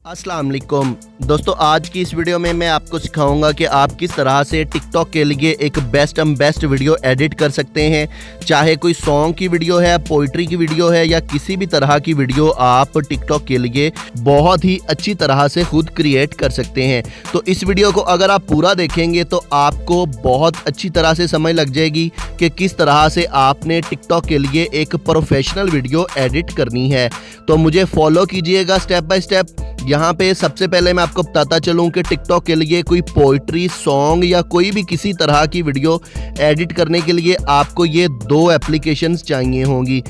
अस्सलाम वालेकुम दोस्तों, आज की इस वीडियो में मैं आपको सिखाऊंगा कि आप किस तरह से टिकटॉक के लिए एक बेस्ट वीडियो एडिट कर सकते हैं। चाहे कोई सॉन्ग की वीडियो है, पोइट्री की वीडियो है या किसी भी तरह की वीडियो आप टिकटॉक के लिए बहुत ही अच्छी तरह से खुद क्रिएट कर सकते हैं। तो इस वीडियो को अगर आप पूरा देखेंगे तो आपको बहुत अच्छी तरह से समझ लग जाएगी कि किस तरह से आपने टिकटॉक के लिए एक प्रोफेशनल वीडियो एडिट करनी है। तो मुझे फॉलो कीजिएगा स्टेप बाय स्टेप। यहाँ पे सबसे पहले मैं आपको बताता चलूँ कि टिकटॉक के लिए कोई पोइट्री, सॉन्ग या कोई भी किसी तरह की वीडियो एडिट करने के लिए आपको ये दो एप्लीकेशंस चाहिए होंगी।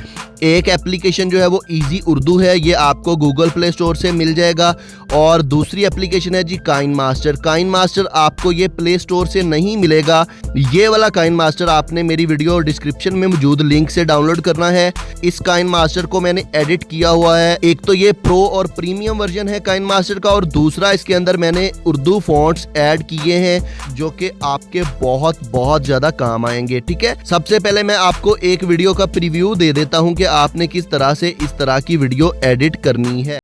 एक एप्लीकेशन जो है वो इजी उर्दू है, ये आपको गूगल प्ले स्टोर से मिल जाएगा। और दूसरी एप्लीकेशन है जी काइन मास्टर। काइन मास्टर आपको ये प्ले स्टोर से नहीं मिलेगा। ये वाला काइन मास्टर आपने मेरी वीडियो डिस्क्रिप्शन में मौजूद लिंक से डाउनलोड करना है। इस काइन मास्टर को मैंने एडिट किया हुआ है। एक तो ये प्रो और प्रीमियम वर्जन है काइन मास्टर का, और दूसरा इसके अंदर मैंने उर्दू फॉन्ट्स ऐड किए हैं जो कि आपके बहुत ज़्यादा काम आएंगे। ठीक है, सबसे पहले मैं आपको एक वीडियो का प्रीव्यू दे देता हूँ कि आपने किस तरह से इस तरह की वीडियो एडिट करनी है।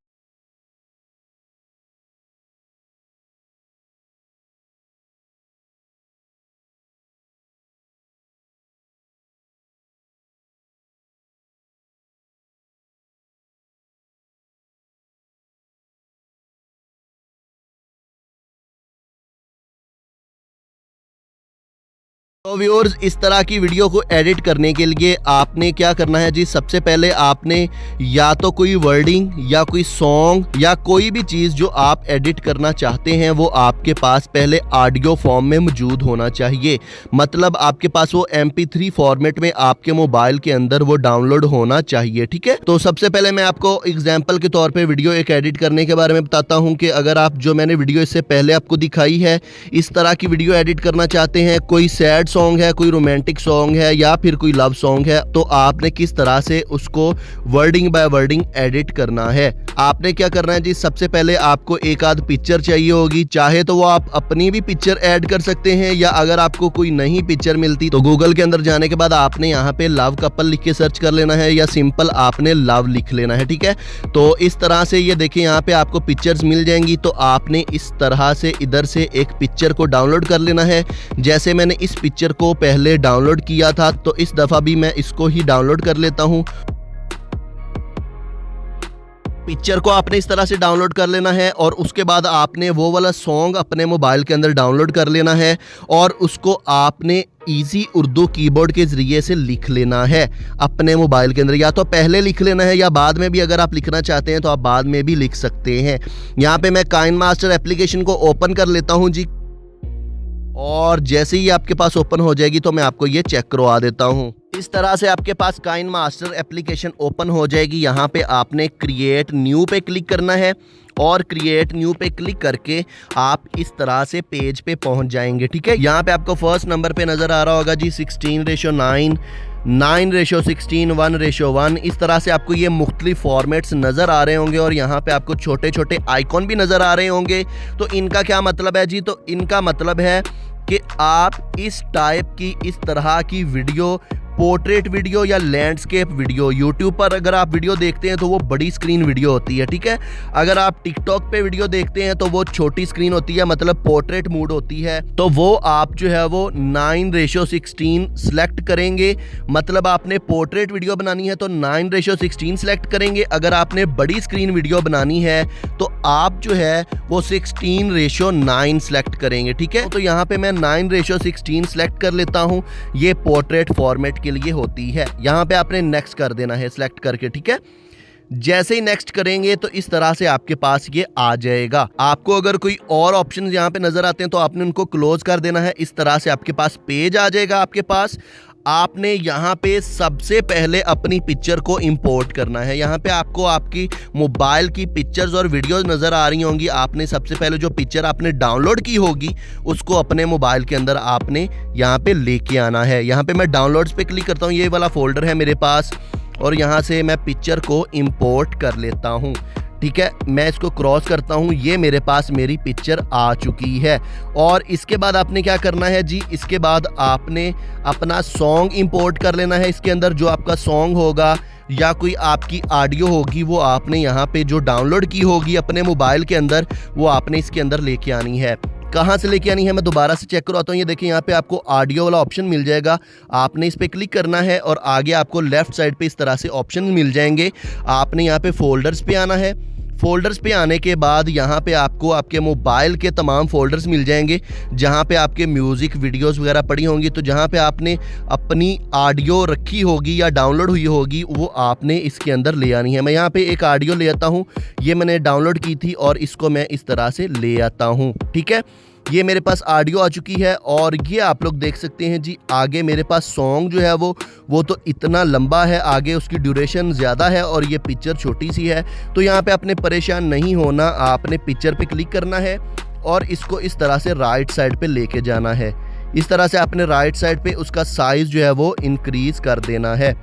तो व्यूअर्स, इस तरह की वीडियो को एडिट करने के लिए आपने क्या करना है जी, सबसे पहले आपने या तो कोई वर्डिंग या कोई सॉन्ग या कोई भी चीज़ जो आप एडिट करना चाहते हैं वो आपके पास पहले ऑडियो फॉर्म में मौजूद होना चाहिए। मतलब आपके पास वो MP3 फॉर्मेट में आपके मोबाइल के अंदर वो डाउनलोड होना चाहिए। ठीक है, तो सबसे पहले मैं आपको एग्जाम्पल के तौर पर वीडियो एक एडिट करने के बारे में बताता हूँ कि अगर आप जो मैंने वीडियो इससे पहले आपको दिखाई है इस तरह की वीडियो एडिट करना चाहते हैं, कोई सैड सॉन्ग है, कोई रोमांटिक सॉन्ग है या फिर कोई लव सॉन्ग है, तो आपने किस तरह से उसको वर्डिंग बाय वर्डिंग एडिट करना है। आपने क्या करना है जी, सबसे पहले आपको एक आध पिक्चर चाहिए होगी। चाहे तो वो आप अपनी भी पिक्चर ऐड कर सकते हैं, या अगर आपको कोई नई पिक्चर मिलती तो गूगल के अंदर जाने के बाद आपने यहाँ पे लव कपल लिख के सर्च कर लेना है, या सिंपल आपने लव लिख लेना है। ठीक है, तो इस तरह से ये देखिए यहाँ पे आपको पिक्चर्स मिल जाएंगी। तो आपने इस तरह से इधर से एक पिक्चर को डाउनलोड कर लेना है। जैसे मैंने इस पिक्चर को पहले डाउनलोड किया था तो इस दफा भी मैं इसको ही डाउनलोड कर लेता हूं। पिक्चर को आपने इस तरह से डाउनलोड कर लेना है और उसके बाद आपने वो वाला सॉन्ग अपने मोबाइल के अंदर डाउनलोड कर लेना है और उसको आपने इजी उर्दू कीबोर्ड के ज़रिए से लिख लेना है अपने मोबाइल के अंदर। या तो पहले लिख लेना है या बाद में भी अगर आप लिखना चाहते हैं तो आप बाद में भी लिख सकते हैं। यहाँ पे मैं काइन मास्टर एप्लीकेशन को ओपन कर लेता हूँ जी, और जैसे ही आपके पास ओपन हो जाएगी तो मैं आपको ये चेक करवा देता हूँ। इस तरह से आपके पास काइन मास्टर एप्लीकेशन ओपन हो जाएगी। यहाँ पे आपने क्रिएट न्यू पे क्लिक करना है और क्रिएट न्यू पे क्लिक करके आप इस तरह से पेज पे पहुँच जाएंगे। ठीक है, यहाँ पे आपको फर्स्ट नंबर पे नज़र आ रहा होगा जी 16:9, 9:16, 1:1। इस तरह से आपको ये मुख्तलिफ फॉर्मेट्स नज़र आ रहे होंगे और यहाँ पे आपको छोटे छोटे आइकॉन भी नज़र आ रहे होंगे। तो इनका क्या मतलब है जी, तो इनका मतलब है कि आप इस टाइप की इस तरह की वीडियो, पोर्ट्रेट वीडियो या लैंडस्केप वीडियो, यूट्यूब पर अगर आप वीडियो देखते हैं तो वो बड़ी स्क्रीन वीडियो होती है। ठीक है, अगर आप टिकटॉक पे वीडियो देखते हैं तो वो छोटी स्क्रीन होती है, मतलब पोर्ट्रेट मोड होती है। तो वो आप जो है वो 9:16 सेलेक्ट करेंगे। मतलब आपने पोर्ट्रेट वीडियो बनानी है तो 9:16 सेलेक्ट करेंगे। अगर आपने बड़ी स्क्रीन वीडियो बनानी है तो आप जो है वो 16:9 सेलेक्ट करेंगे। ठीक है, तो यहाँ पे मैं 9:16 सेलेक्ट कर लेता हूँ। ये पोर्ट्रेट फॉर्मेट के लिए होती है। यहाँ पे आपने नेक्स्ट कर देना है सेलेक्ट करके। ठीक है, जैसे ही नेक्स्ट करेंगे तो इस तरह से आपके पास ये आ जाएगा। आपको अगर कोई और ऑप्शन यहाँ पे नजर आते हैं तो आपने उनको क्लोज कर देना है। इस तरह से आपके पास पेज आ जाएगा। आपके पास आपने यहाँ पे सबसे पहले अपनी पिक्चर को इंपोर्ट करना है। यहाँ पे आपको आपकी मोबाइल की पिक्चर्स और वीडियोस नज़र आ रही होंगी। आपने सबसे पहले जो पिक्चर आपने डाउनलोड की होगी उसको अपने मोबाइल के अंदर आपने यहाँ पे लेके आना है। यहाँ पे मैं डाउनलोड्स पे क्लिक करता हूँ, ये वाला फोल्डर है मेरे पास, और यहाँ से मैं पिक्चर को इंपोर्ट कर लेता हूँ। ठीक है, मैं इसको क्रॉस करता हूँ, ये मेरे पास मेरी पिक्चर आ चुकी है। और इसके बाद आपने क्या करना है जी, इसके बाद आपने अपना सॉन्ग इंपोर्ट कर लेना है। इसके अंदर जो आपका सॉन्ग होगा या कोई आपकी ऑडियो होगी वो आपने यहाँ पे जो डाउनलोड की होगी अपने मोबाइल के अंदर, वो आपने इसके अंदर लेके आनी है। कहाँ से लेके आनी है मैं दोबारा से चेक करवाता हूँ। ये देखिए यहाँ पे आपको ऑडियो वाला ऑप्शन मिल जाएगा, आपने इस पर क्लिक करना है और आगे आपको लेफ्ट साइड पे इस तरह से ऑप्शन मिल जाएंगे। आपने यहाँ पे फोल्डर्स पे आना है। फोल्डर्स पे आने के बाद यहाँ पे आपको आपके मोबाइल के तमाम फोल्डर्स मिल जाएंगे जहाँ पे आपके म्यूज़िक वीडियोस वगैरह पड़ी होंगी। तो जहाँ पे आपने अपनी ऑडियो रखी होगी या डाउनलोड हुई होगी वो आपने इसके अंदर ले आनी है। मैं यहाँ पे एक ऑडियो ले आता हूँ, ये मैंने डाउनलोड की थी और इसको मैं इस तरह से ले आता हूँ। ठीक है, ये मेरे पास ऑडियो आ चुकी है और ये आप लोग देख सकते हैं जी। आगे मेरे पास सॉन्ग जो है वो तो इतना लंबा है, आगे उसकी ड्यूरेशन ज़्यादा है और ये पिक्चर छोटी सी है। तो यहाँ पे आपने परेशान नहीं होना, आपने पिक्चर पे क्लिक करना है और इसको इस तरह से राइट साइड पे लेके जाना है। इस तरह से आपने राइट साइड पे उसका साइज़ जो है वो इंक्रीज़ कर देना है।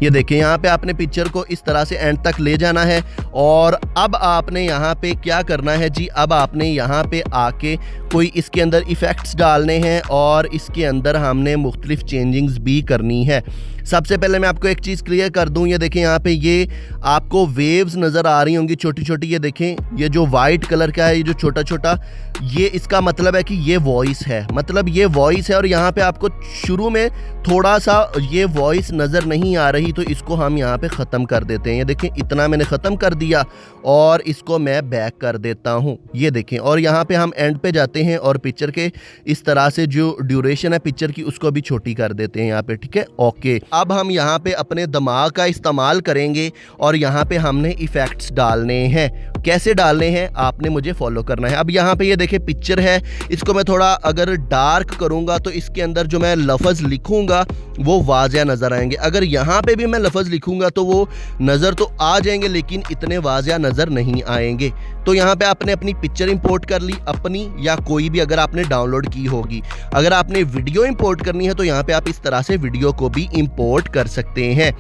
ये देखिए यहाँ पे आपने पिक्चर को इस तरह से एंड तक ले जाना है। और अब आपने यहाँ पे क्या करना है जी, अब आपने यहाँ पे आके कोई इसके अंदर इफ़ेक्ट्स डालने हैं और इसके अंदर हमने मुख्तलिफ चेंजिंग्स भी करनी है। सबसे पहले मैं आपको एक चीज़ क्लियर कर दूं, ये देखें यहाँ पे ये आपको वेव्स नज़र आ रही होंगी छोटी छोटी। ये देखें ये जो वाइट कलर का है, ये जो छोटा छोटा, ये इसका मतलब है कि ये वॉइस है, मतलब ये वॉइस है। और यहाँ पे आपको शुरू में थोड़ा सा ये वॉइस नज़र नहीं आ रही, तो इसको हम यहाँ पे ख़त्म कर देते हैं। ये देखें इतना मैंने ख़त्म कर दिया और इसको मैं बैक कर देता हूँ। ये देखें, और यहाँ पे हम एंड पे जाते हैं और पिक्चर के इस तरह से जो ड्यूरेशन है पिक्चर की उसको भी छोटी कर देते हैं यहाँ पे। ठीक है, ओके। अब हम यहाँ पे अपने दिमाग का इस्तेमाल करेंगे और यहाँ पे हमने इफ़ेक्ट्स डालने हैं। कैसे डालने हैं आपने मुझे फॉलो करना है। अब यहाँ पे ये देखें पिक्चर है, इसको मैं थोड़ा अगर डार्क करूँगा तो इसके अंदर जो मैं लफ्ज़ लिखूँगा वो वाज़िया नज़र आएंगे। अगर यहाँ पे भी मैं लफ्ज़ लिखूँगा तो वो नज़र तो आ जाएंगे लेकिन इतने वाज़िया नज़र नहीं आएंगे। तो यहाँ पे आपने अपनी पिक्चर इंपोर्ट कर ली, अपनी या कोई भी अगर आपने डाउनलोड की होगी। अगर आपने वीडियो इंपोर्ट करनी है तो यहाँ पे आप इस तरह से वीडियो को भी इंपोर्ट कर सकते हैं।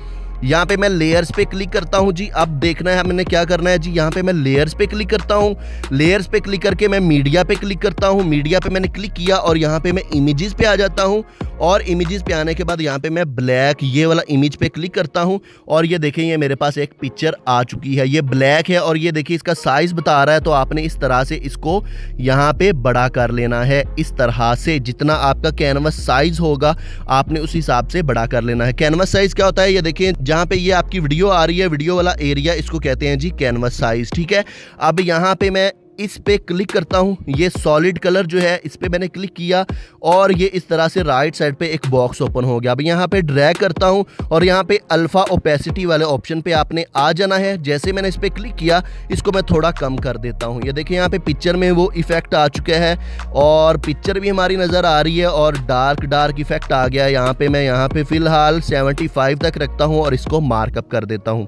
यहाँ पे मैं लेयर्स पे क्लिक करता हूँ जी। अब देखना है मैंने क्या करना है जी, यहाँ पे मैं लेयर्स पे क्लिक करता हूँ। लेयर्स पे क्लिक करके मैं मीडिया पे क्लिक करता हूँ। मीडिया पे मैंने क्लिक किया और यहाँ पे मैं इमेजेस पे आ जाता हूँ। और इमेजेस पे आने के बाद यहाँ पे मैं ब्लैक ये वाला इमेज पे क्लिक करता हूँ और ये देखें ये मेरे पास एक पिक्चर आ चुकी है। ये ब्लैक है और ये देखिए इसका साइज़ बता रहा है। तो आपने इस तरह से इसको यहाँ पे बड़ा कर लेना है। इस तरह से जितना आपका कैनवस साइज़ होगा आपने उस हिसाब से बड़ा कर लेना है। कैनवस साइज़ क्या होता है, ये देखें जहाँ पे ये आपकी वीडियो आ रही है, वीडियो वाला एरिया, इसको कहते हैं जी कैनवस साइज़। ठीक है, अब यहाँ पे मैं इस पे क्लिक करता हूँ। ये सॉलिड कलर जो है इस पे मैंने क्लिक किया और ये इस तरह से राइट साइड पे एक बॉक्स ओपन हो गया। अब यहाँ पे ड्रैग करता हूँ और यहाँ पे अल्फ़ा ओपेसिटी वाले ऑप्शन पे आपने आ जाना है। जैसे मैंने इस पे क्लिक किया इसको मैं थोड़ा कम कर देता हूँ। ये देखिए यहाँ पे पिक्चर में वो इफ़ेक्ट आ चुका है और पिक्चर भी हमारी नज़र आ रही है और डार्क इफ़ेक्ट आ गया है। यहाँ पे मैं यहाँ पे फ़िलहाल 75 तक रखता हूँ और इसको मार्कअप कर देता हूँ।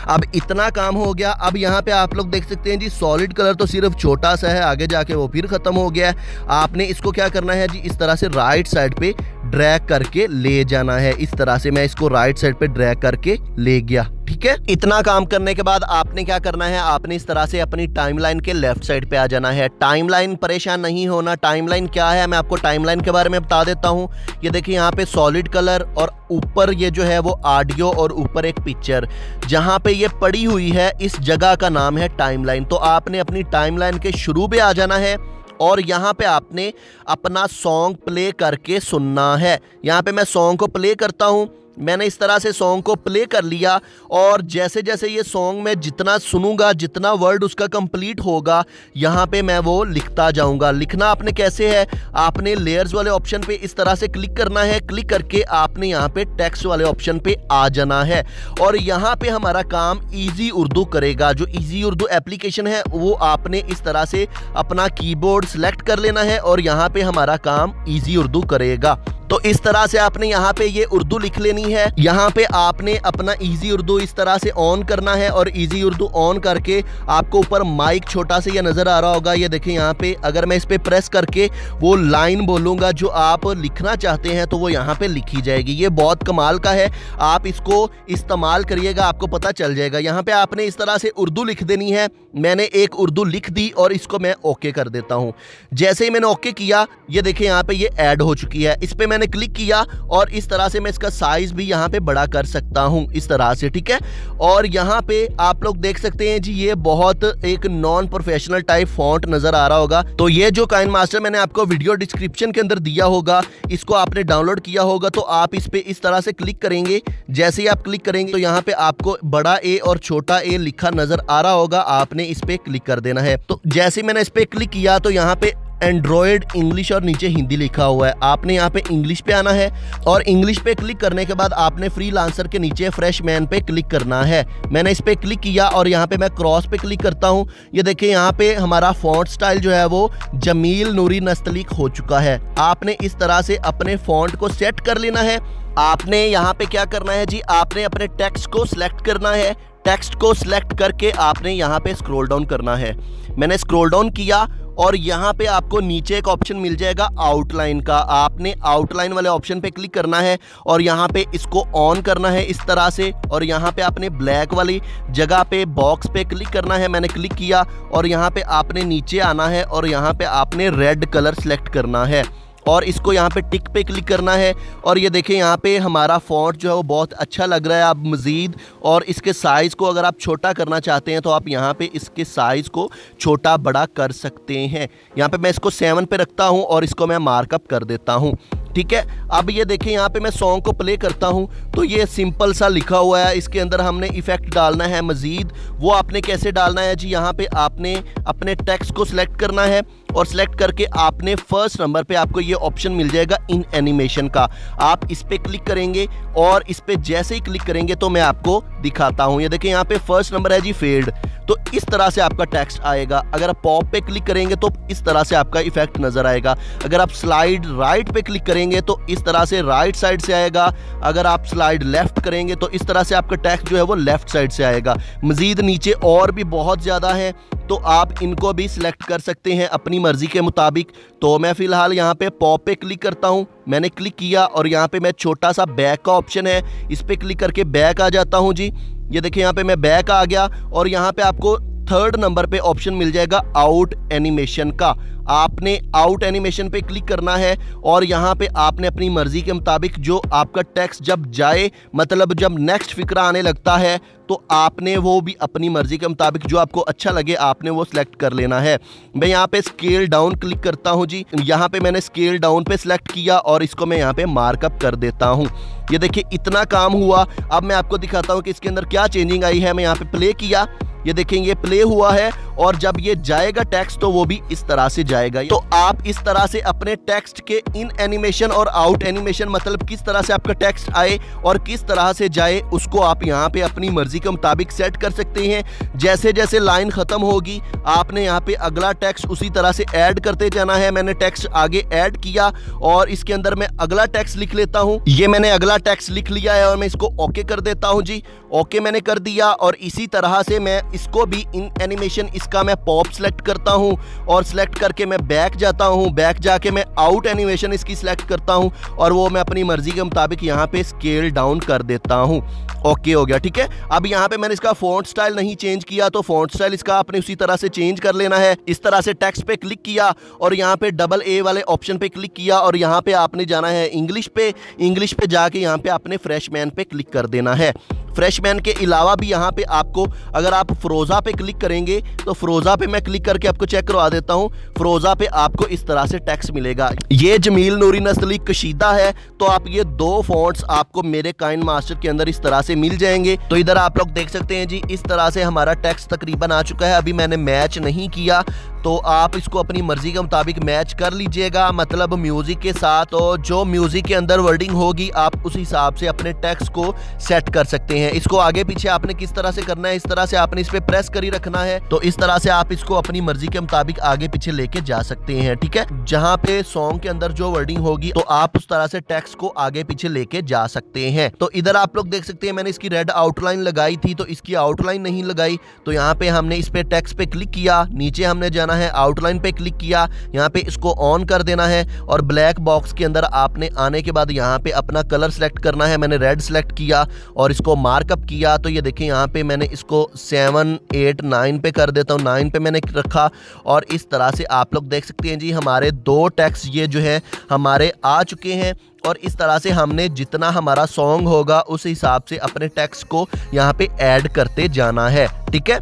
अब इतना काम हो गया। अब यहाँ पे आप लोग देख सकते हैं जी सॉलिड कलर तो सिर्फ छोटा सा है, आगे जाके वो फिर ख़त्म हो गया है। आपने इसको क्या करना है जी, इस तरह से राइट साइड पे ड्रैग करके ले जाना है। इस तरह से मैं इसको राइट साइड पे ड्रैग करके ले गया। ठीक है, इतना काम करने के बाद आपने क्या करना है, आपने इस तरह से अपनी टाइमलाइन के लेफ्ट साइड पे आ जाना है। टाइमलाइन परेशान नहीं होना। टाइमलाइन क्या है मैं आपको टाइमलाइन के बारे में बता देता हूँ। ये देखिए यहाँ पे सॉलिड कलर और ऊपर ये जो है वो ऑडियो और ऊपर एक पिक्चर, जहाँ पे ये पड़ी हुई है इस जगह का नाम है टाइमलाइन। तो आपने अपनी टाइमलाइन के शुरू पे आ जाना है और यहाँ पे आपने अपना सॉन्ग प्ले करके सुनना है। यहाँ पे मैं सॉन्ग को प्ले करता हूँ। मैंने इस तरह से सॉन्ग को प्ले कर लिया और जैसे जैसे ये सॉन्ग मैं जितना सुनूंगा, जितना वर्ड उसका कंप्लीट होगा, यहाँ पे मैं वो लिखता जाऊंगा। लिखना आपने कैसे है, आपने लेयर्स वाले ऑप्शन पे इस तरह से क्लिक करना है। क्लिक करके आपने यहाँ पे टेक्स्ट वाले ऑप्शन पे आ जाना है और यहाँ पे हमारा काम इजी उर्दू करेगा। जो इजी उर्दू एप्लीकेशन है वो आपने इस तरह से अपना कीबोर्ड सेलेक्ट कर लेना है और यहाँ पे हमारा काम इजी उर्दू करेगा। तो इस तरह से आपने यहाँ पे ये उर्दू लिख लेनी है। यहाँ पे आपने अपना इजी उर्दू इस तरह से ऑन करना है और इजी उर्दू ऑन करके आपको ऊपर माइक छोटा से ये नजर आ रहा होगा, ये देखिए यहाँ पे अगर मैं इस पे प्रेस करके वो लाइन बोलूंगा जो आप लिखना चाहते हैं तो वो यहाँ पे लिखी जाएगी। ये बहुत कमाल का है, आप इसको इस्तेमाल करिएगा, आपको पता चल जाएगा। यहाँ पे आपने इस तरह से उर्दू लिख देनी है। मैंने एक उर्दू लिख दी और इसको मैं ओके कर देता हूँ। जैसे ही मैंने ओके किया, ये देखिए यहाँ पे ये ऐड हो चुकी है। इस पे मैंने क्लिक किया और इस तरह से मैं इसका साइज भी यहाँ पे बड़ा कर सकता हूँ इस तरह से, ठीक है। और यहाँ पे आप लोग देख सकते हैं जी, ये बहुत एक नॉन प्रोफेशनल टाइप फॉन्ट नजर आ रहा होगा। तो ये जो काइनमास्टर मैंने आपको वीडियो डिस्क्रिप्शन के अंदर दिया होगा, इसको आपने डाउनलोड किया होगा, तो आप इस पे इस तरह से क्लिक करेंगे। जैसे ही आप क्लिक करेंगे तो यहाँ पे आपको बड़ा ए और छोटा ए लिखा नजर आ रहा होगा, आपने इस पे क्लिक कर देना है। तो जैसे मैंने इस पे क्लिक किया तो यहाँ पे एंड्रॉयड इंग्लिश और नीचे हिंदी लिखा हुआ है। आपने यहाँ पे इंग्लिश पे आना है और इंग्लिश पे क्लिक करने के बाद आपने फ्रीलांसर के नीचे फ्रेशमैन पे क्लिक करना है। मैंने इस पे क्लिक किया और यहाँ पे मैं क्रॉस पे क्लिक करता हूँ। ये देखिए यहाँ पे हमारा फॉन्ट स्टाइल जो है वो जमील नूरी नस्तलीक हो चुका है। आपने इस तरह से अपने फॉन्ट को सेट कर लेना है। आपने यहाँ पे क्या करना है जी, आपने अपने टेक्स्ट को सिलेक्ट करना है। टेक्स्ट को सिलेक्ट करके आपने यहाँ पे स्क्रॉल डाउन करना है। मैंने स्क्रॉल डाउन किया और यहाँ पे आपको नीचे एक ऑप्शन मिल जाएगा आउटलाइन का। आपने आउटलाइन वाले ऑप्शन पे क्लिक करना है और यहाँ पे इसको ऑन करना है इस तरह से। और यहाँ पे आपने ब्लैक वाली जगह पे बॉक्स पे क्लिक करना है। मैंने क्लिक किया और यहाँ पे आपने नीचे आना है और यहाँ पे आपने रेड कलर सेलेक्ट करना है और इसको यहाँ पे टिक पे क्लिक करना है। और ये देखें यहाँ पे हमारा फॉन्ट जो है वो बहुत अच्छा लग रहा है। आप मज़ीद और इसके साइज़ को अगर आप छोटा करना चाहते हैं तो आप यहाँ पे इसके साइज़ को छोटा बड़ा कर सकते हैं। यहाँ पे मैं इसको 7 पे रखता हूँ और इसको मैं मार्कअप कर देता हूँ, ठीक है। अब ये देखें यहाँ पे मैं सॉन्ग को प्ले करता हूँ तो ये सिंपल सा लिखा हुआ है। इसके अंदर हमने इफ़ेक्ट डालना है मज़ीद। वो आपने कैसे डालना है जी, यहाँ पे आपने अपने टेक्स्ट को सिलेक्ट करना है और सिलेक्ट करके आपने फर्स्ट नंबर पे आपको ये ऑप्शन मिल जाएगा इन एनिमेशन का। आप इस पे क्लिक करेंगे और इस पे जैसे ही क्लिक करेंगे तो मैं आपको दिखाता हूँ। ये देखें यहाँ पे फर्स्ट नंबर है जी फेड, तो इस तरह से आपका टेक्स्ट आएगा। अगर आप पॉप पे क्लिक करेंगे तो इस तरह से आपका इफेक्ट नजर आएगा। अगर आप स्लाइड राइट पे क्लिक करेंगे तो इस तरह से राइट साइड से आएगा। अगर आप स्लाइड लेफ्ट करेंगे तो इस तरह से आपका टेक्स्ट जो है वो लेफ्ट साइड से आएगा। मजीद नीचे और भी बहुत ज़्यादा है तो आप इनको भी सिलेक्ट कर सकते हैं अपनी मर्जी के मुताबिक। तो मैं फ़िलहाल यहाँ पे पॉप पे क्लिक करता हूँ। मैंने क्लिक किया और यहाँ पे मैं छोटा सा बैक का ऑप्शन है, इस पे क्लिक करके बैक आ जाता हूँ जी। ये देखिए यहाँ पे मैं बैक आ गया और यहाँ पे आपको थर्ड नंबर पे ऑप्शन मिल जाएगा आउट एनिमेशन का। आपने आउट एनिमेशन पे क्लिक करना है और यहाँ पे आपने अपनी मर्जी के मुताबिक जो आपका टेक्स्ट जब जाए, मतलब जब नेक्स्ट फिक्रा आने लगता है तो आपने वो भी अपनी मर्जी के मुताबिक जो आपको अच्छा लगे आपने वो सिलेक्ट कर लेना है। मैं यहाँ पे स्केल डाउन क्लिक करता हूँ जी। यहाँ पे मैंने स्केल डाउन पे सिलेक्ट किया और इसको मैं यहाँ पे मार्कअप कर देता हूँ। ये देखिए इतना काम हुआ। अब मैं आपको दिखाता हूँ कि इसके अंदर क्या चेंजिंग आई है। मैं यहाँ पे प्ले किया, ये देखेंगे ये प्ले हुआ है और जब ये जाएगा टेक्स्ट तो वो भी इस तरह से जाएगा। तो आप इस तरह से अपने टेक्स्ट के इन एनिमेशन और आउट एनिमेशन, मतलब किस तरह से आपका टेक्स्ट आए और किस तरह से जाए, उसको आप यहाँ पे अपनी मर्जी के मुताबिक सेट कर सकते हैं। जैसे जैसे लाइन खत्म होगी आपने यहाँ पे अगला टेक्स्ट उसी तरह से ऐड करते जाना है। मैंने टेक्स्ट आगे ऐड किया और इसके अंदर मैं अगला टेक्स्ट लिख लेता हूँ। ये मैंने अगला टेक्स्ट लिख लिया है और मैं इसको ओके कर देता हूँ जी। ओके मैंने कर दिया और इसी तरह से मैं इसको भी इन एनिमेशन इसका मैं पॉप सेलेक्ट करता हूं और सेलेक्ट करके मैं बैक जाता हूं। बैक जाके मैं आउट एनिमेशन इसकी सेलेक्ट करता हूं और वो मैं अपनी मर्जी के मुताबिक यहां पे स्केल डाउन कर देता हूं। ओके हो गया, ठीक है। अब यहाँ पे मैंने इसका फॉन्ट स्टाइल नहीं चेंज किया तो फॉन्ट स्टाइल इसका आपने उसी तरह से चेंज कर लेना है। इस तरह से टेक्स्ट पे क्लिक किया और यहाँ पे डबल ए वाले ऑप्शन पे क्लिक किया और यहाँ पे आपने जाना है इंग्लिश पे। इंग्लिश पे जाके यहाँ पे आपने फ्रेशमैन पे क्लिक कर देना है। फ्रेशमैन के अलावा भी यहाँ पे आपको, अगर आप फ़िरोज़ा पे क्लिक करेंगे तो फ़िरोज़ा पे मैं क्लिक करके आपको चेक करवा देता हूँ। फ़िरोज़ा पे आपको इस तरह से टेक्स्ट मिलेगा। ये जमील नूरी नस्तलीक कशीदा है, तो आप ये दो फॉन्ट्स आपको मेरे काइनमास्टर के अंदर इस तरह से मिल जाएंगे। तो इधर आप लोग देख सकते हैं जी, इस तरह से हमारा टेक्स्ट तकरीबन आ चुका है। अभी मैंने मैच नहीं किया तो आप इसको अपनी मर्जी के मुताबिक मैच कर लीजिएगा, मतलब म्यूजिक के साथ। तो जो म्यूजिक के अंदर वर्डिंग होगी आप उस हिसाब से अपने टेक्स्ट को सेट कर सकते हैं। हैं। इसको आगे पीछे आपने किस तरह से करना है, इस तरह से आपने इस पे प्रेस करी रखना है, तो इस तरह से आप इसको अपनी मर्जी के मुताबिक आगे पीछे लेके जा सकते हैं। ठीक है, जहां पे सॉन्ग के अंदर जो वर्डिंग होगी तो आप उस तरह से टेक्स्ट को आगे पीछे लेके जा सकते हैं। तो इधर आप लोग देख सकते हैं मैंने इसकी रेड आउटलाइन लगाई थी, तो इसकी आउटलाइन नहीं लगाई, तो यहाँ पे हमने इस पे टेक्स्ट पे क्लिक किया, नीचे हमने जाना है, आउटलाइन पे क्लिक किया, यहाँ पे इसको ऑन कर देना है और ब्लैक बॉक्स के अंदर आपने आने के बाद यहाँ पे अपना कलर सेलेक्ट करना है। मैंने रेड सेलेक्ट किया और इसको मार्कअप किया, तो ये देखिए यहाँ पे मैंने इसको 7, 8, 9 पे कर देता हूँ, 9 पे मैंने रखा और इस तरह से आप लोग देख सकते हैं जी हमारे 2 टेक्स्ट ये जो है हमारे आ चुके हैं। और इस तरह से हमने जितना हमारा सॉन्ग होगा उस हिसाब से अपने टेक्स्ट को यहाँ पे ऐड करते जाना है। ठीक है,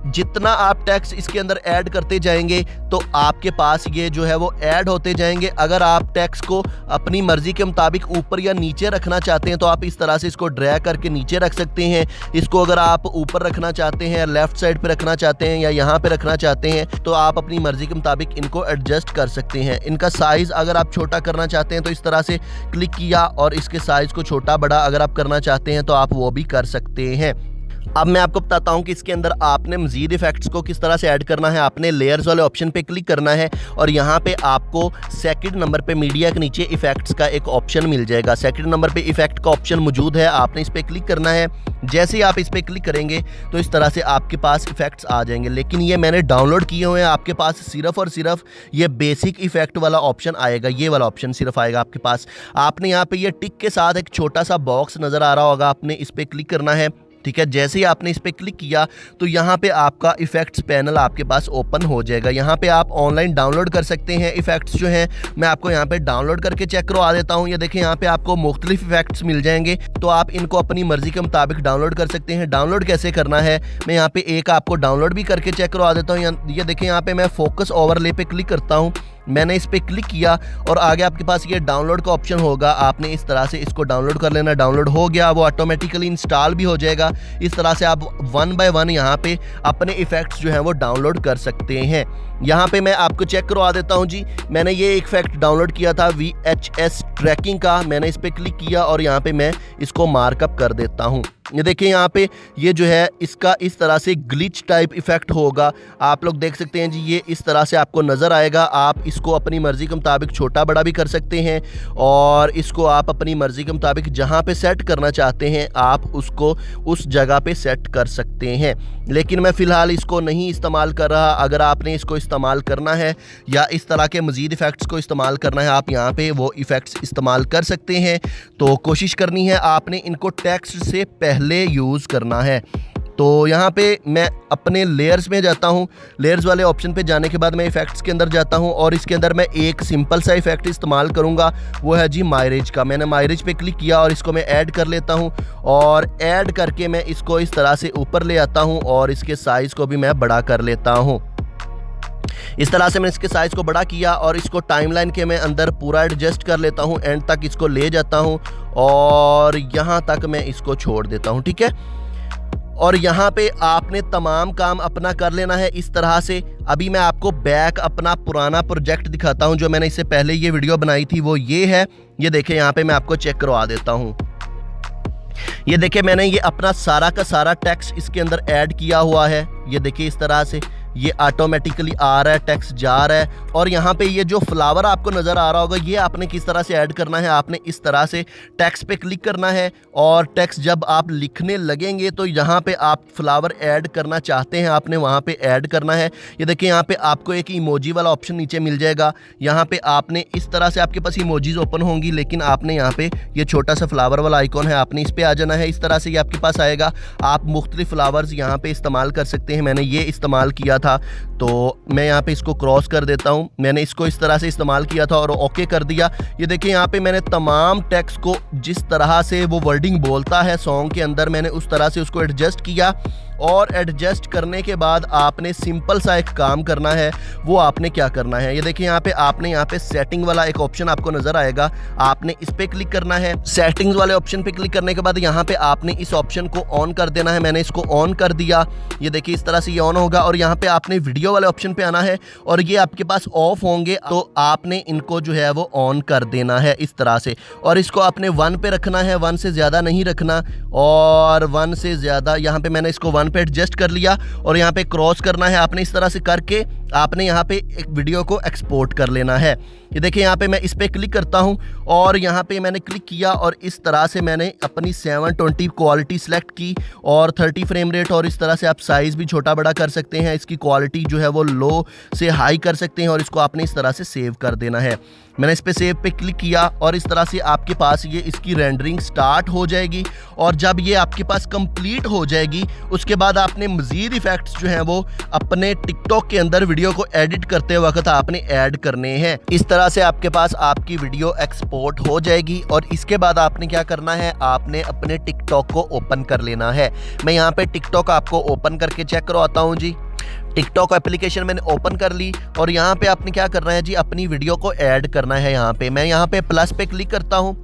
जितना आप टेक्स्ट इसके अंदर ऐड करते जाएंगे तो आपके पास ये जो है वो ऐड होते जाएंगे। अगर आप टेक्स्ट को अपनी मर्जी के मुताबिक ऊपर या नीचे रखना चाहते हैं तो आप इस तरह से इसको ड्रैग करके नीचे रख सकते हैं। इसको अगर आप ऊपर रखना चाहते हैं, लेफ्ट साइड पे रखना चाहते हैं या यहाँ पे रखना चाहते हैं तो आप अपनी मर्जी के मुताबिक इनको एडजस्ट कर सकते हैं। इनका साइज़ अगर आप छोटा करना चाहते हैं तो इस तरह से क्लिक किया और इसके साइज़ को छोटा बड़ा अगर आप करना चाहते हैं तो आप वो भी कर सकते हैं। अब मैं आपको बताता हूं कि इसके अंदर आपने मज़ीद इफेक्ट्स को किस तरह से ऐड करना है। आपने लेयर्स वाले ऑप्शन पे क्लिक करना है और यहाँ पे आपको सेकंड नंबर पे मीडिया के नीचे इफेक्ट्स का एक ऑप्शन मिल जाएगा। सेकंड नंबर पे इफेक्ट का ऑप्शन मौजूद है, आपने इस पर क्लिक करना है। जैसे ही आप इस पर क्लिक करेंगे तो इस तरह से आपके पास इफेक्ट्स आ जाएंगे, लेकिन ये मैंने डाउनलोड किए हुए हैं। आपके पास सिर्फ और सिर्फ ये बेसिक इफेक्ट वाला ऑप्शन आएगा, ये वाला ऑप्शन सिर्फ आएगा आपके पास। आपने यहाँ पे ये टिक के साथ एक छोटा सा बॉक्स नज़र आ रहा होगा, आपने इस पर क्लिक करना है। ठीक है, जैसे ही आपने इस पर क्लिक किया तो यहाँ पे आपका इफेक्ट्स पैनल आपके पास ओपन हो जाएगा। यहाँ पे आप ऑनलाइन डाउनलोड कर सकते हैं इफेक्ट्स जो हैं। मैं आपको यहाँ पे डाउनलोड करके चेक करवा देता हूँ। ये देखिए यहाँ पे आपको मुख्तलिफ इफेक्ट्स मिल जाएंगे, तो आप इनको अपनी मर्जी के मुताबिक डाउनलोड कर सकते हैं। डाउनलोड कैसे करना है मैं यहाँ पे एक आपको डाउनलोड भी करके चेक करवा देता हूँ। ये देखिए यहाँ पे मैं फोकस ओवरले पे क्लिक करता हूँ, मैंने इस पर क्लिक किया और आगे आपके पास ये डाउनलोड का ऑप्शन होगा। आपने इस तरह से इसको डाउनलोड कर लेना। डाउनलोड हो गया, वो ऑटोमेटिकली इंस्टॉल भी हो जाएगा। इस तरह से आप 1 बाय 1 यहाँ पे अपने इफेक्ट्स जो हैं वो डाउनलोड कर सकते हैं। यहाँ पे मैं आपको चेक करवा देता हूँ जी। मैंने ये इफेक्ट डाउनलोड किया था VHS ट्रैकिंग का, मैंने इस पर क्लिक किया और यहाँ पे मैं इसको मार्कअप कर देता हूँ। ये देखिए यहाँ पे ये जो है इसका इस तरह से ग्लिच टाइप इफेक्ट होगा। आप लोग देख सकते हैं जी, ये इस तरह से आपको नज़र आएगा। आप इसको अपनी मर्ज़ी के मुताबिक छोटा बड़ा भी कर सकते हैं और इसको आप अपनी मर्ज़ी के मुताबिक जहाँ पे सेट करना चाहते हैं आप उसको उस जगह पे सेट कर सकते हैं। लेकिन मैं फ़िलहाल इसको नहीं इस्तेमाल कर रहा। अगर आपने इसको इस्तेमाल करना है या इस तरह के मज़ीद इफ़ेक्ट्स को इस्तेमाल करना है, आप यहाँ पे वो इफ़ेक्ट्स इस्तेमाल कर सकते हैं। तो कोशिश करनी है आपने इनको टेक्स्ट से पहले यूज़ करना है। तो यहाँ पे मैं अपने लेयर्स में जाता हूँ। लेयर्स वाले ऑप्शन पे जाने के बाद मैं इफ़ेक्ट्स के अंदर जाता हूँ और इसके अंदर मैं एक सिंपल सा इफ़ेक्ट इस्तेमाल करूँगा, वो है जी माइलेज का। मैंने माइलेज पे क्लिक किया और इसको मैं ऐड कर लेता हूँ और ऐड करके मैं इसको इस तरह से ऊपर ले आता हूँ और इसके साइज़ को भी मैं बड़ा कर लेता हूँ। इस तरह से मैंने इसके साइज़ को बड़ा किया और इसको टाइमलाइन के मैं अंदर पूरा एडजस्ट कर लेता हूँ। एंड तक इसको ले जाता हूँ और यहाँ तक मैं इसको छोड़ देता हूँ। ठीक है, और यहाँ पे आपने तमाम काम अपना कर लेना है इस तरह से। अभी मैं आपको बैक अपना पुराना प्रोजेक्ट दिखाता हूँ जो मैंने इससे पहले ये वीडियो बनाई थी, वो ये है। ये देखिए यहाँ पे मैं आपको चेक करवा देता हूँ। ये देखिए मैंने ये अपना सारा का सारा टेक्स्ट इसके अंदर ऐड किया हुआ है। ये देखिए इस तरह से ये ऑटोमेटिकली आ रहा है, टेक्स्ट जा रहा है। और यहाँ पे ये जो फ्लावर आपको नज़र आ रहा होगा, ये आपने किस तरह से ऐड करना है। आपने इस तरह से टेक्स्ट पे क्लिक करना है और टेक्स्ट जब आप लिखने लगेंगे तो यहाँ पे आप फ्लावर ऐड करना चाहते हैं, आपने वहाँ पे ऐड करना है। ये देखिए यहाँ पे आपको एक इमोजी वाला ऑप्शन नीचे मिल जाएगा। यहाँ पे आपने इस तरह से आपके पास इमोजीज ओपन होंगी, लेकिन आपने यहाँ पे ये छोटा सा फ्लावर वाला आइकॉन है, आपने इस पर आ जाना है। इस तरह से ये आपके पास आएगा। आप मुख्तलिफ फ्लावर्स यहाँ पे इस्तेमाल कर सकते हैं। मैंने ये इस्तेमाल किया था, तो मैं यहाँ पे इसको क्रॉस कर देता हूँ। मैंने इसको इस तरह से इस्तेमाल किया था और ओके कर दिया। ये देखिए यहाँ पे मैंने तमाम टेक्स्ट को जिस तरह से वो वर्डिंग बोलता है सॉन्ग के अंदर, मैंने उस तरह से उसको एडजस्ट किया। और एडजस्ट करने के बाद आपने सिंपल सा एक काम करना है। वो आपने क्या करना है, ये देखिए यहाँ पे आपने यहाँ पे सेटिंग वाला एक ऑप्शन आपको नज़र आएगा, आपने इस पर क्लिक करना है। सेटिंग्स वाले ऑप्शन पे क्लिक करने के बाद यहाँ पे आपने इस ऑप्शन को ऑन कर देना है। मैंने इसको ऑन कर दिया। ये देखिए इस तरह से ये ऑन होगा और यहाँ पे आपने वीडियो वाले ऑप्शन पे आना है और ये आपके पास ऑफ होंगे, तो आपने इनको जो है वो ऑन कर देना है इस तरह से। और इसको आपने 1 पे रखना है, 1 से ज़्यादा नहीं रखना। और 1 से ज़्यादा, यहाँ पे मैंने इसको 1 पे एडजस्ट कर लिया और यहाँ पे क्रॉस करना है आपने। इस तरह से करके आपने यहाँ पे एक वीडियो को एक्सपोर्ट कर लेना है। ये देखिए यहाँ पे मैं इस पर क्लिक करता हूँ और यहाँ पे मैंने क्लिक किया और इस तरह से मैंने अपनी 720 क्वालिटी सेलेक्ट की और 30 फ्रेम रेट, और इस तरह से आप साइज़ भी छोटा बड़ा कर सकते हैं। इसकी क्वालिटी जो है वो लो से हाई कर सकते हैं और इसको आपने इस तरह से सेव कर देना है। मैंने इस पे सेव पे क्लिक किया और इस तरह से आपके पास ये इसकी रेंडरिंग स्टार्ट हो जाएगी। और जब ये आपके पास कंप्लीट हो जाएगी उसके बाद आपने मज़ीद इफ़ेक्ट्स जो हैं वो अपने टिकटॉक के अंदर वीडियो को एडिट करते वक्त आपने ऐड करने हैं। इस तरह से आपके पास आपकी वीडियो एक्सपोर्ट हो जाएगी और इसके बाद आपने क्या करना है, आपने अपने टिकटॉक को ओपन कर लेना है। मैं यहाँ पे टिकटॉक आपको ओपन करके चेक करवाता हूँ जी। टिकटॉक एप्लीकेशन मैंने ओपन कर ली और यहाँ पे आपने क्या करना है जी, अपनी वीडियो को ऐड करना है। यहाँ पे मैं यहाँ पे प्लस पे क्लिक करता हूँ।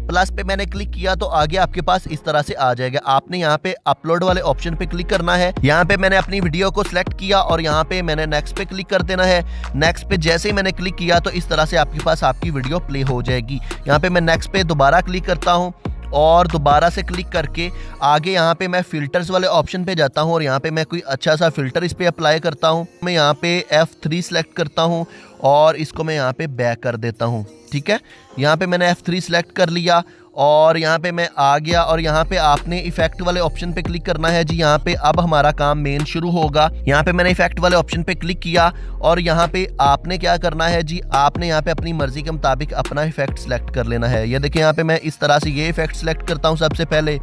प्लस पे मैंने क्लिक किया तो आगे आपके पास इस तरह से आ जाएगा। आपने यहाँ पे अपलोड वाले ऑप्शन पे क्लिक करना है। यहाँ पे मैंने अपनी वीडियो को सिलेक्ट किया और यहाँ पे मैंने नेक्स्ट पे क्लिक कर देना है। नेक्स्ट पे जैसे ही मैंने क्लिक किया तो इस तरह से आपके पास आपकी वीडियो प्ले हो जाएगी। यहाँ पे मैं नेक्स्ट पे दोबारा क्लिक करता हूँ और दोबारा से क्लिक करके आगे यहाँ पे मैं फ़िल्टर्स वाले ऑप्शन पे जाता हूँ और यहाँ पे मैं कोई अच्छा सा फ़िल्टर इस पे अप्लाई करता हूँ। मैं यहाँ पे F3 सेलेक्ट करता हूँ और इसको मैं यहाँ पे बैक कर देता हूँ। ठीक है, यहाँ पे मैंने F3 सेलेक्ट कर लिया और यहाँ पे मैं आ गया और यहाँ पे आपने इफेक्ट वाले ऑप्शन पे क्लिक करना है जी। यहाँ पे अब हमारा काम मेन शुरू होगा। यहाँ पे मैंने इफेक्ट वाले ऑप्शन पे क्लिक किया और यहाँ पे आपने क्या करना है जी, आपने यहाँ पे अपनी मर्जी के मुताबिक अपना इफेक्ट सेलेक्ट कर लेना है। ये देखिए यहाँ पे मैं इस तरह से ये इफेक्ट सेलेक्ट करता हूँ सबसे पहले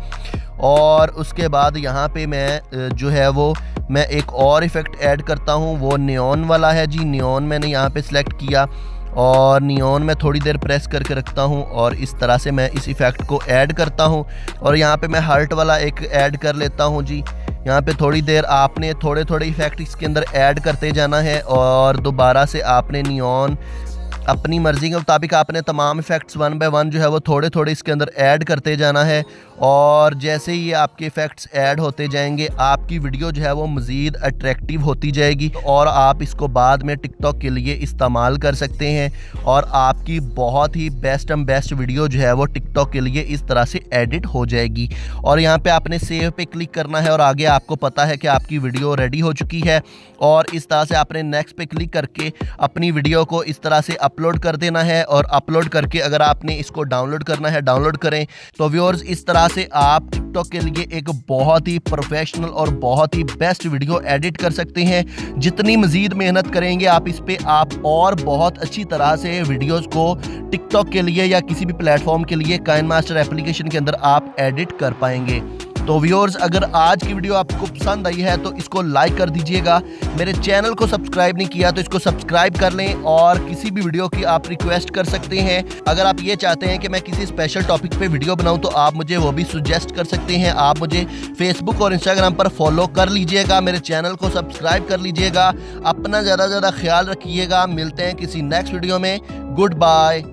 और उसके बाद यहाँ पे मैं जो है वो मैं एक और इफेक्ट ऐड करता हूँ, वो नियॉन वाला है जी। नियॉन मैंने यहाँ पे सिलेक्ट किया और नियॉन में थोड़ी देर प्रेस करके रखता हूँ और इस तरह से मैं इस इफ़ेक्ट को ऐड करता हूँ। और यहाँ पे मैं हार्ट वाला एक ऐड कर लेता हूँ जी। यहाँ पे थोड़ी देर आपने थोड़े थोड़े इफ़ेक्ट इसके अंदर ऐड करते जाना है और दोबारा से आपने नियॉन अपनी मर्ज़ी के मुताबिक आपने तमाम इफ़ेक्ट्स 1 बाय 1 जो है वो थोड़े थोड़े इसके अंदर ऐड करते जाना है। और जैसे ही ये आपके इफ़ेक्ट्स ऐड होते जाएंगे आपकी वीडियो जो है वो मज़ीद अट्रैक्टिव होती जाएगी और आप इसको बाद में टिकटॉक के लिए इस्तेमाल कर सकते हैं और आपकी बहुत ही बेस्ट वीडियो जो है वो टिकटॉक के लिए इस तरह से एडिट हो जाएगी। और यहाँ पे आपने सेव पे क्लिक करना है और आगे आपको पता है कि आपकी वीडियो रेडी हो चुकी है और इस तरह से आपने नेक्स्ट पे क्लिक करके अपनी वीडियो को इस तरह से अपलोड कर देना है। और अपलोड करके अगर आपने इसको डाउनलोड करना है डाउनलोड करें। तो व्यूअर्स, इस तरह से आप टिकटॉक के लिए एक बहुत ही प्रोफेशनल और बहुत ही बेस्ट वीडियो एडिट कर सकते हैं। जितनी मज़ीद मेहनत करेंगे आप इस पे, आप और बहुत अच्छी तरह से वीडियोस को टिकटॉक के लिए या किसी भी प्लेटफॉर्म के लिए काइनमास्टर एप्लीकेशन के अंदर आप एडिट कर पाएंगे। तो व्यूअर्स, अगर आज की वीडियो आपको पसंद आई है तो इसको लाइक कर दीजिएगा। मेरे चैनल को सब्सक्राइब नहीं किया तो इसको सब्सक्राइब कर लें और किसी भी वीडियो की आप रिक्वेस्ट कर सकते हैं। अगर आप ये चाहते हैं कि मैं किसी स्पेशल टॉपिक पे वीडियो बनाऊं तो आप मुझे वो भी सुजेस्ट कर सकते हैं। आप मुझे फेसबुक और इंस्टाग्राम पर फॉलो कर लीजिएगा, मेरे चैनल को सब्सक्राइब कर लीजिएगा। अपना ज़्यादा ख्याल रखिएगा। मिलते हैं किसी नेक्स्ट वीडियो में। Good bye.